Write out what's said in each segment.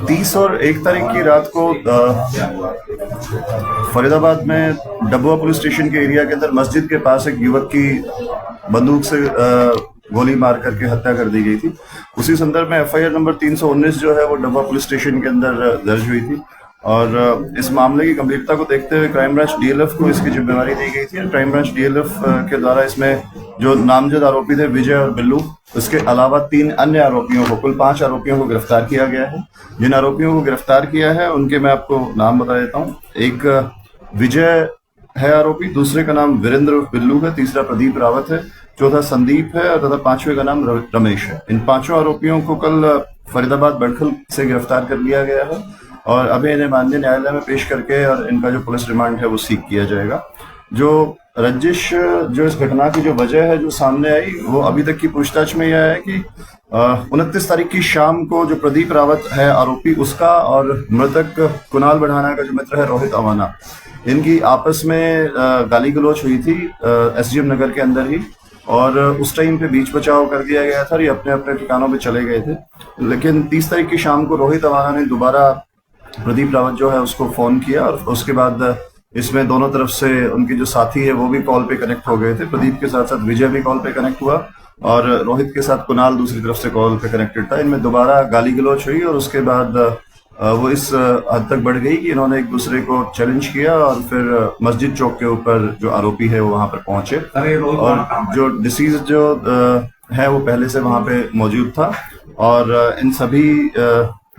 30 और 1 तारीख की रात को फरीदाबाद में डबुआ पुलिस स्टेशन के एरिया के अंदर मस्जिद के पास एक युवक की बंदूक से गोली मार करके हत्या कर दी गई थी। उसी संदर्भ में एफआईआर नंबर 319 जो है वो डबुआ पुलिस स्टेशन के अंदर दर्ज हुई थी और इस मामले की गंभीरता को देखते हुए क्राइम ब्रांच डीएलएफ को इसकी जिम्मेवारी दी गई थी। क्राइम ब्रांच डीएलएफ के द्वारा इसमें जो नामजद आरोपी थे विजय और बिल्लू, इसके अलावा 3 अन्य आरोपियों को, कुल 5 आरोपियों को गिरफ्तार किया गया है। जिन आरोपियों को गिरफ्तार किया है उनके मैं आपको नाम बता देता हूँ। एक विजय है आरोपी, दूसरे का नाम वीरेंद्र बिल्लू है, तीसरा प्रदीप रावत है, चौथा संदीप है और तथा 5वें का नाम रमेश है। इन 5 आरोपियों को कल फरीदाबाद बड़खल से गिरफ्तार कर लिया गया है और अभी इन्हें माननीय न्यायालय में पेश करके और इनका जो पुलिस रिमांड है वो सीक किया जाएगा। जो रंजिश, जो इस घटना की जो वजह है जो सामने आई, वो अभी तक की पूछताछ में यह है कि 29 तारीख की शाम को जो प्रदीप रावत है आरोपी, उसका और मृतक कुणाल बढ़ाना का जो मित्र है रोहित अवाना, इनकी आपस में गाली गलौज हुई थी एसडीएम नगर के अंदर ही और उस टाइम पे बीच बचाव कर दिया गया था। ये अपने अपने ठिकानों पे चले गए थे, लेकिन 30 तारीख की शाम को रोहित अवाना ने दोबारा प्रदीप रावत जो है उसको फोन किया और उसके बाद इसमें दोनों तरफ से उनके जो साथी है वो भी कॉल पे कनेक्ट हो गए थे। प्रदीप के साथ साथ विजय भी कॉल पे कनेक्ट हुआ और रोहित के साथ कुणाल दूसरी तरफ से कॉल पे कनेक्टेड था। इनमें दोबारा गाली गलौज हुई और उसके बाद वो इस हद तक बढ़ गई कि इन्होंने एक दूसरे को चैलेंज किया और फिर मस्जिद चौक के ऊपर जो आरोपी है वो वहां पर पहुंचे और जो डिसीज जो है वो पहले से वहां पे मौजूद था और इन सभी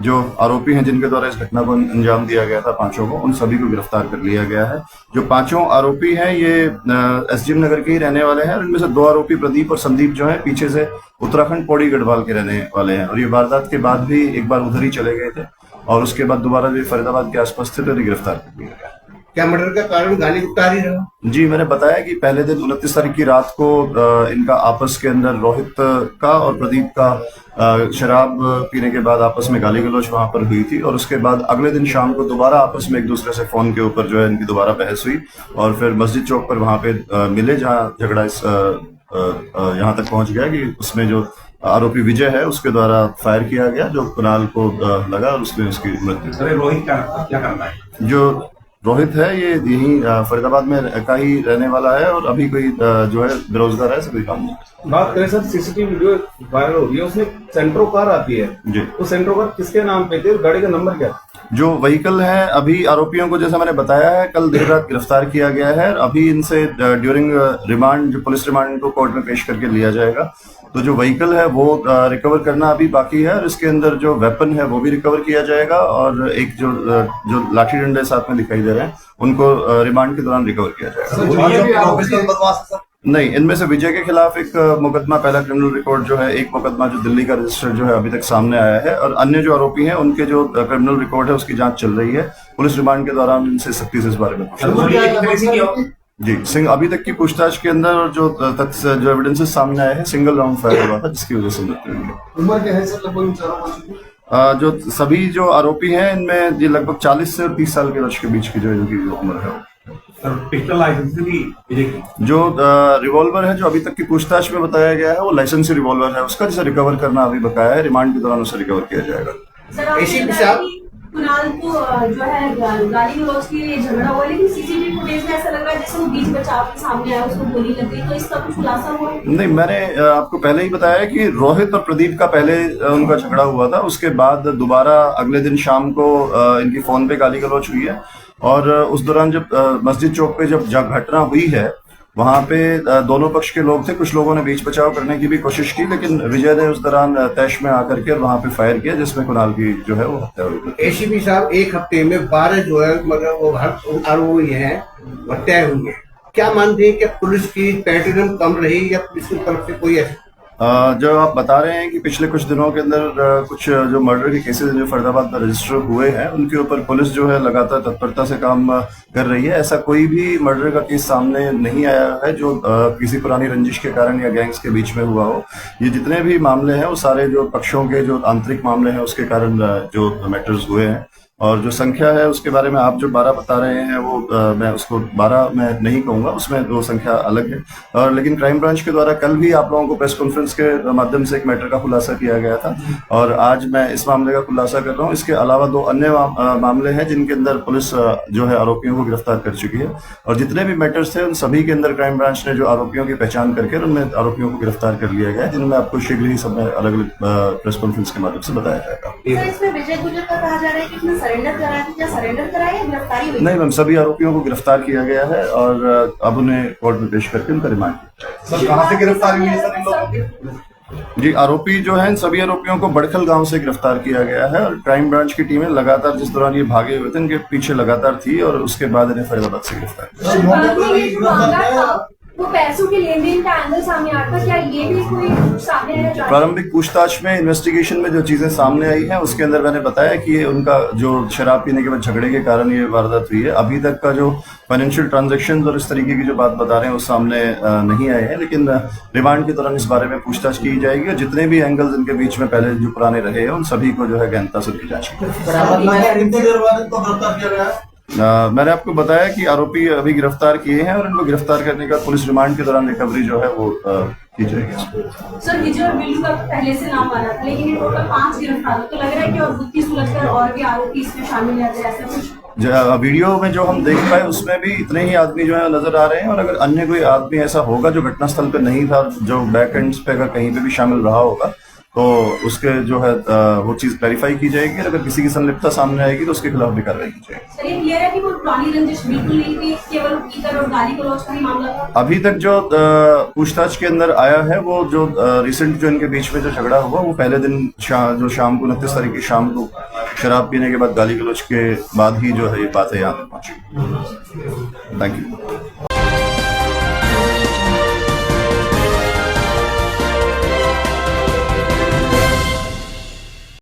जो आरोपी हैं जिनके द्वारा इस घटना को अंजाम दिया गया था 5 को, उन सभी को गिरफ्तार कर लिया गया है। जो 5 आरोपी हैं ये एसडीएम नगर के ही रहने वाले हैं और इनमें से 2 आरोपी प्रदीप और संदीप जो है पीछे से उत्तराखंड पौड़ी गढ़वाल के रहने वाले हैं और ये वारदात के बाद भी एक बार उधर ही चले गए थे और उसके बाद दोबारा भी फरीदाबाद के आसपास थे तो गिरफ्तार कर लिया गया। क्या मर्डर का कारण गाली गुप्तार ही रहा? जी, मैंने बताया कि पहले दिन 29 तारीख की रात को इनका आपस के अंदर रोहित का और प्रदीप का शराब पीने के बाद आपस में गाली गलौज वहां पर हुई थी और उसके बाद अगले दिन शाम को दोबारा आपस में एक दूसरे से फोन के ऊपर जो है इनकी दोबारा बहस हुई और फिर मस्जिद चौक पर वहां पे मिले, जहां झगड़ा इस यहाँ तक पहुंच गया कि उसमें जो आरोपी विजय है उसके द्वारा फायर किया गया जो कुणाल को लगा और उसमें उसकी मृत्यु। रोहित क्या करना है? जो रोहित है ये यही फरीदाबाद में का ही रहने वाला है और अभी कोई जो है बेरोजगार है, सभी काम नहीं। बात करें सर, सीसीटीवी वीडियो वायरल हो रही है, उसमें सेंट्रो कार आती है जी, वो सेंट्रो कार किसके नाम पे थी? गाड़ी का नंबर क्या? जो व्हीकल है, अभी आरोपियों को जैसा मैंने बताया है कल देर रात गिरफ्तार किया गया है। अभी इनसे ड्यूरिंग रिमांड, जो पुलिस रिमांड को कोर्ट में पेश करके लिया जाएगा। तो जो व्हीकल है वो रिकवर करना अभी बाकी है और इसके अंदर जो वेपन है वो भी रिकवर किया जाएगा और एक जो लाठी डंडे साथ में दिखाई दे रहे हैं उनको रिमांड के दौरान रिकवर किया जाएगा। नहीं, इनमें से विजय के खिलाफ एक मुकदमा, पहला क्रिमिनल रिकॉर्ड जो है, एक मुकदमा जो दिल्ली का रजिस्टर्ड जो है अभी तक सामने आया है और अन्य जो आरोपी हैं उनके जो क्रिमिनल रिकॉर्ड है उसकी जांच चल रही है। पुलिस रिमांड के दौरान इनसे सख्ती से इस बारे में पूछा जी। सिंह अभी तक की पूछताछ के अंदर जो तथ्य, जो एविडेंसेस सामने आए हैं, सिंगल राउंड फायर हुआ था जिसकी वजह से मृत्यु हुई है। उम्र क्या है सर लगभग? जो सभी जो आरोपी हैं इनमें ये लगभग 40 से 30 साल के वर्ष के बीच की जो इनकी उम्र है। पिस्टल लाइसेंस भी जो रिवॉल्वर है जो अभी तक की पूछताछ में बताया गया है वो लाइसेंसी रिवॉल्वर है उसका, जिसे रिकवर करना अभी बकाया है। रिमांड के दौरान उसे रिकवर किया जाएगा। एसीपी साहब, कुणाल को जो है गाली गलौज की झगड़ा हुआ, लेकिन सीसीटीवी फुटेज में ऐसा लग रहा है जैसे वो बीच बचाव के सामने आया, उसको गोली लग गई, तो इसका कुछ खुलासा हुआ? नहीं, मैंने आपको पहले ही बताया कि रोहित और प्रदीप का पहले उनका झगड़ा हुआ था, उसके बाद दोबारा अगले दिन शाम को इनकी फोन पे गाली गलौज हुई है और उस दौरान जब मस्जिद चौक पे जब घटना हुई है वहां पे दोनों पक्ष के लोग थे। कुछ लोगों ने बीच बचाव करने की भी कोशिश की, लेकिन विजय ने उस दौरान तैश में आकर के वहां पे फायर किया जिसमें कुणाल की जो है वो हत्या हुई। एसीपी साहब, एक हफ्ते में 12 जो है मतलब वो आरोपी हैं हत्याएं हुई हैं। क्या मानते हैं कि पुलिस की पैटर्न कम रही या पुलिस की तरफ से कोई ऐसा? जो आप बता रहे हैं कि पिछले कुछ दिनों के अंदर कुछ जो मर्डर के केसेस जो फरीदाबाद में रजिस्टर हुए हैं उनके ऊपर पुलिस जो है लगातार तत्परता से काम कर रही है। ऐसा कोई भी मर्डर का केस सामने नहीं आया है जो किसी पुरानी रंजिश के कारण या गैंग्स के बीच में हुआ हो। ये जितने भी मामले हैं वो सारे जो पक्षों के जो आंतरिक मामले हैं उसके कारण जो मैटर्स हुए हैं। और जो संख्या है उसके बारे में आप जो 12 बता रहे हैं वो मैं उसको 12 मैं नहीं कहूँगा, उसमें वो संख्या अलग है। और लेकिन क्राइम ब्रांच के द्वारा कल भी आप लोगों को प्रेस कॉन्फ्रेंस के माध्यम से एक मैटर का खुलासा किया गया था और आज मैं इस मामले का खुलासा कर रहा हूँ। इसके अलावा 2 अन्य मामले हैं जिनके अंदर पुलिस जो है आरोपियों को गिरफ्तार कर चुकी है और जितने भी मैटर्स थे उन सभी के अंदर क्राइम ब्रांच ने जो आरोपियों की पहचान करके उनमें आरोपियों को गिरफ्तार कर लिया गया है, जिनमें आपको शीघ्र ही सब अलग अलग प्रेस कॉन्फ्रेंस के माध्यम से बताया जाएगा। सर, इसमें विजय गुजर का कहा जा रहा है कि इसने सरेंडर करा है, क्या सरेंडर कराया या गिरफ्तारी हुई? नहीं मैम, सभी आरोपियों को गिरफ्तार किया गया है और अब उन्हें कोर्ट में पेश करके उनका रिमांड किया जाएगा। सर कहाँ से गिरफ्तारी हुई है सर इन लोगों की? जी, आरोपी जो है इन सभी आरोपियों को बड़खल गांव से गिरफ्तार किया गया है और क्राइम ब्रांच की टीमें लगातार जिस दौरान ये भागे हुए थे इनके पीछे लगातार थी और उसके बाद इन्हें फरीदाबाद से गिरफ्तार किया। सर, बाद में ये जो मामला था वो पैसों के लेन देन का एंगल सामने आता, क्या ये भी कोई सामने आया? प्रारंभिक पूछताछ में इन्वेस्टिगेशन में जो चीजें सामने आई हैं उसके अंदर मैंने बताया कि ये उनका जो शराब पीने के बाद झगड़े के कारण ये वारदात हुई है। अभी तक का जो फाइनेंशियल ट्रांजैक्शंस और इस तरीके की जो बात बता रहे हैं वो सामने नहीं आए हैं, लेकिन रिमांड के दौरान इस बारे में पूछताछ की जाएगी और जितने भी एंगल्स इनके बीच में पहले जो पुराने रहे हैं उन सभी को जो है गहनता से उनकी जांच की जाएगी। कितनी देर बाद इनको गिरफ्तार किया गया? मैंने आपको बताया कि आरोपी अभी गिरफ्तार किए हैं और इनको गिरफ्तार करने का पुलिस रिमांड के दौरान रिकवरी जो है वो की जाएगी। सर, विजय और बिल्लू का पहले से नाम आ रहा था लेकिन ये टोटल 5 गिरफ्तार, तो लग रहा है कि और बुद्धि सुलझकर और भी आरोपी इसमें शामिल है, ऐसा कुछ? वीडियो में जो हम देख पाए उसमें भी इतने ही आदमी जो है नजर आ रहे हैं और अगर अन्य कोई आदमी ऐसा होगा जो घटनास्थल पे नहीं था, जो बैक एंड पे अगर कहीं पे भी शामिल रहा होगा तो उसके जो है वो चीज क्लैरिफाई की जाएगी। अगर किसी की संलिप्तता सामने आएगी तो उसके खिलाफ भी कार्रवाई की जाएगी। सर, ये क्लियर है कि वो पुरानी रंजिश बिल्कुल नहीं थी, केवल ईकर और गाली गलौज का ही मामला था? अभी तक जो पूछताछ के अंदर आया है वो जो रिसेंट जो इनके बीच में जो झगड़ा हुआ वो पहले दिन जो शाम को 29 तारीख की शाम को शराब पीने के बाद गाली गलौज के बाद ही जो है ये बातें यहाँ तक पहुंची। Thank you.